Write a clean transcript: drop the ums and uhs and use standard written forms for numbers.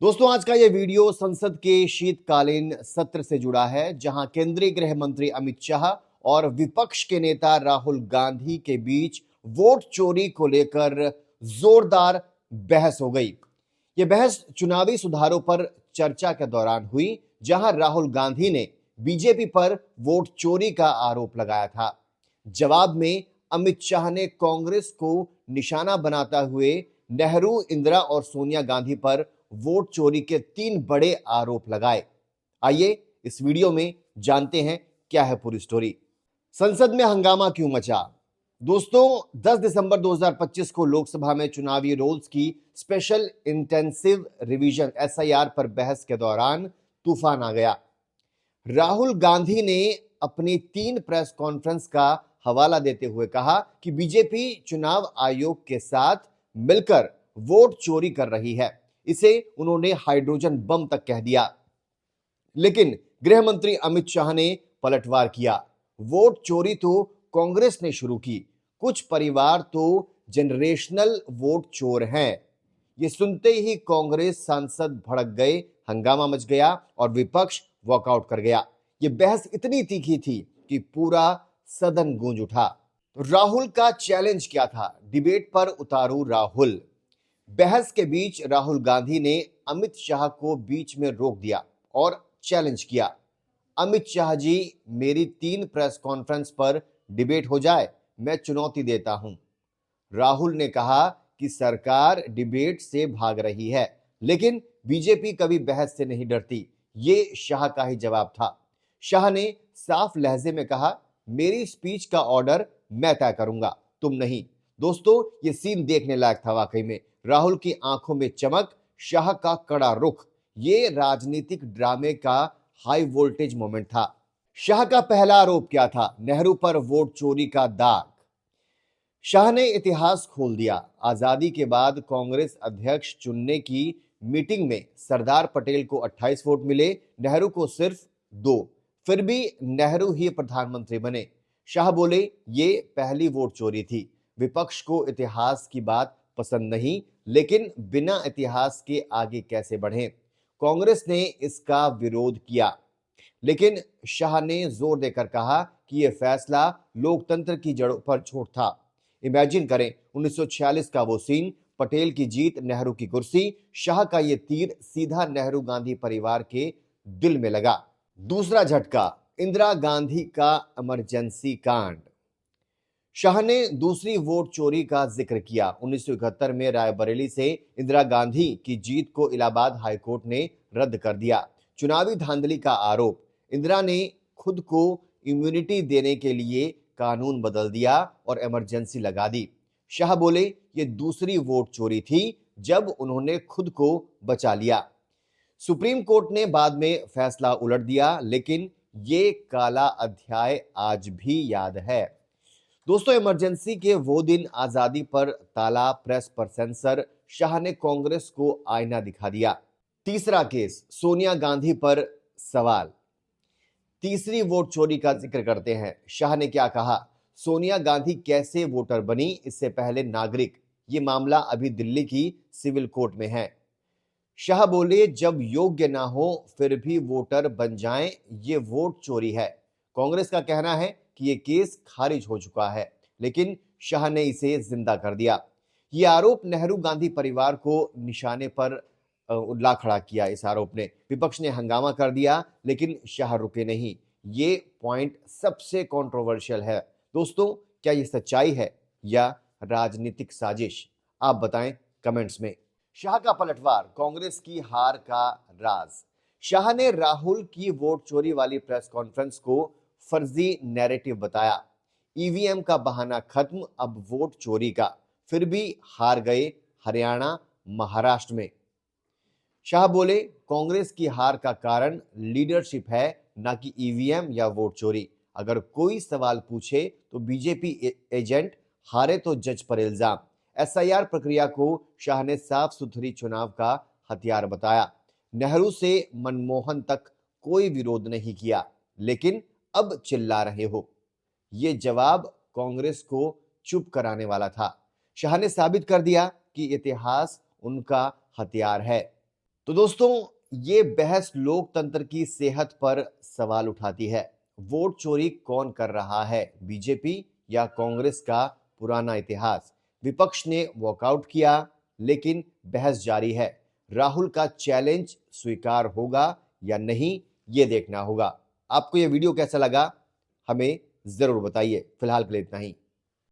दोस्तों, आज का ये वीडियो संसद के शीतकालीन सत्र से जुड़ा है, जहां केंद्रीय गृह मंत्री अमित शाह और विपक्ष के नेता राहुल गांधी के बीच वोट चोरी को लेकर जोरदार बहस हो गई। ये बहस चुनावी सुधारों पर चर्चा के दौरान हुई, जहां राहुल गांधी ने बीजेपी पर वोट चोरी का आरोप लगाया था। जवाब में अमित शाह ने कांग्रेस को निशाना बनाते हुए नेहरू, इंदिरा और सोनिया गांधी पर वोट चोरी के 3 बड़े आरोप लगाए। आइए इस वीडियो में जानते हैं क्या है पूरी स्टोरी। संसद में हंगामा क्यों मचा? दोस्तों, 10 दिसंबर 2025 को लोकसभा में चुनावी रोल्स की स्पेशल इंटेंसिव रिवीजन एसआईआर पर बहस के दौरान तूफान आ गया। राहुल गांधी ने अपनी 3 प्रेस कॉन्फ्रेंस का हवाला देते हुए कहा कि बीजेपी चुनाव आयोग के साथ मिलकर वोट चोरी कर रही है। इसे उन्होंने हाइड्रोजन बम तक कह दिया। लेकिन गृह मंत्री अमित शाह ने पलटवार किया। वोट चोरी तो कांग्रेस ने शुरू की, कुछ परिवार तो जनरेशनल वोट चोर हैं। ये सुनते ही कांग्रेस सांसद भड़क गए, हंगामा मच गया और विपक्ष वॉकआउट कर गया। ये बहस इतनी तीखी थी कि पूरा सदन गूंज उठा। राहुल का चैलेंज क्या था? डिबेट पर उतारू राहुल। बहस के बीच राहुल गांधी ने अमित शाह को बीच में रोक दिया और चैलेंज किया, अमित शाह जी, मेरी 3 प्रेस कॉन्फ्रेंस पर डिबेट हो जाए, मैं चुनौती देता हूं। राहुल ने कहा कि सरकार डिबेट से भाग रही है, लेकिन बीजेपी कभी बहस से नहीं डरती। ये शाह का ही जवाब था। शाह ने साफ लहजे में कहा, मेरी स्पीच का ऑर्डर मैं तय करूंगा, तुम नहीं। दोस्तों, ये सीन देखने लायक था वाकई में। राहुल की आंखों में चमक, शाह का कड़ा रुख, ये राजनीतिक ड्रामे का हाई वोल्टेज मोमेंट था। शाह का पहला आरोप क्या था? नेहरू पर वोट चोरी का दाग। शाह ने इतिहास खोल दिया। आजादी के बाद कांग्रेस अध्यक्ष चुनने की मीटिंग में सरदार पटेल को 28 वोट मिले, नेहरू को सिर्फ 2। फिर भी नेहरू ही प्रधानमंत्री बने। शाह बोले, ये पहली वोट चोरी थी। विपक्ष को इतिहास की बात पसंद नहीं, लेकिन बिना इतिहास के आगे कैसे बढ़ें? कांग्रेस ने इसका विरोध किया, लेकिन शाह ने जोर देकर कहा कि यह फैसला लोकतंत्र की जड़ों पर चोट था। इमेजिन करें 1946 का वो सीन, पटेल की जीत, नेहरू की कुर्सी। शाह का ये तीर सीधा नेहरू गांधी परिवार के दिल में लगा। दूसरा झटका, इंदिरा गांधी का इमरजेंसी कांड। शाह ने दूसरी वोट चोरी का जिक्र किया। 1971 में रायबरेली से इंदिरा गांधी की जीत को इलाहाबाद हाईकोर्ट ने रद्द कर दिया। चुनावी धांधली का आरोप। इंदिरा ने खुद को इम्यूनिटी देने के लिए कानून बदल दिया और इमरजेंसी लगा दी। शाह बोले, ये दूसरी वोट चोरी थी जब उन्होंने खुद को बचा लिया। सुप्रीम कोर्ट ने बाद में फैसला उलट दिया, लेकिन ये काला अध्याय आज भी याद है। दोस्तों, इमरजेंसी के वो दिन, आजादी पर ताला, प्रेस पर सेंसर, शाह ने कांग्रेस को आईना दिखा दिया। तीसरा केस, सोनिया गांधी पर सवाल। तीसरी वोट चोरी का जिक्र करते हैं। शाह ने क्या कहा? सोनिया गांधी कैसे वोटर बनी, इससे पहले नागरिक। ये मामला अभी दिल्ली की सिविल कोर्ट में है। शाह बोले, जब योग्य ना हो फिर भी वोटर बन जाएं, ये वोट चोरी है। कांग्रेस का कहना है कि ये केस खारिज हो चुका है, लेकिन शाह ने इसे जिंदा कर दिया। ये आरोप नेहरू गांधी परिवार को निशाने पर ला खड़ा किया। इस आरोप ने विपक्ष ने हंगामा कर दिया, लेकिन शाह रुके नहीं। ये पॉइंट सबसे कंट्रोवर्शियल है। दोस्तों, क्या ये सच्चाई है या राजनीतिक साजिश? आप बताएं कमेंट्स में। शाह का पलटवार, कांग्रेस की हार का राज। शाह ने राहुल की वोट चोरी वाली प्रेस कॉन्फ्रेंस को फर्जी नैरेटिव बताया। ईवीएम का बहाना खत्म, अब वोट चोरी का। फिर भी हार गए हरियाणा, महाराष्ट्र में। शाह बोले, कांग्रेस की हार का कारण लीडरशिप है, ना कि ईवीएम या वोट चोरी। अगर कोई सवाल पूछे तो बीजेपी एजेंट, हारे तो जज पर इल्जाम। एसआईआर प्रक्रिया को शाह ने साफ सुथरी चुनाव का हथियार बताया। नेहरू से मनमोहन तक कोई विरोध नहीं किया, लेकिन अब चिल्ला रहे हो। ये जवाब कांग्रेस को चुप कराने वाला था। शाह ने साबित कर दिया कि इतिहास उनका हथियार है। तो दोस्तों, ये बहस लोकतंत्र की सेहत पर सवाल उठाती है। वोट चोरी कौन कर रहा है, बीजेपी या कांग्रेस का पुराना इतिहास? विपक्ष ने वॉकआउट किया, लेकिन बहस जारी है। राहुल का चैलेंज स्वीकार होगा या नहीं, ये देखना होगा। आपको ये वीडियो कैसा लगा, हमें जरूर बताइए। फिलहाल के लिए इतना ही।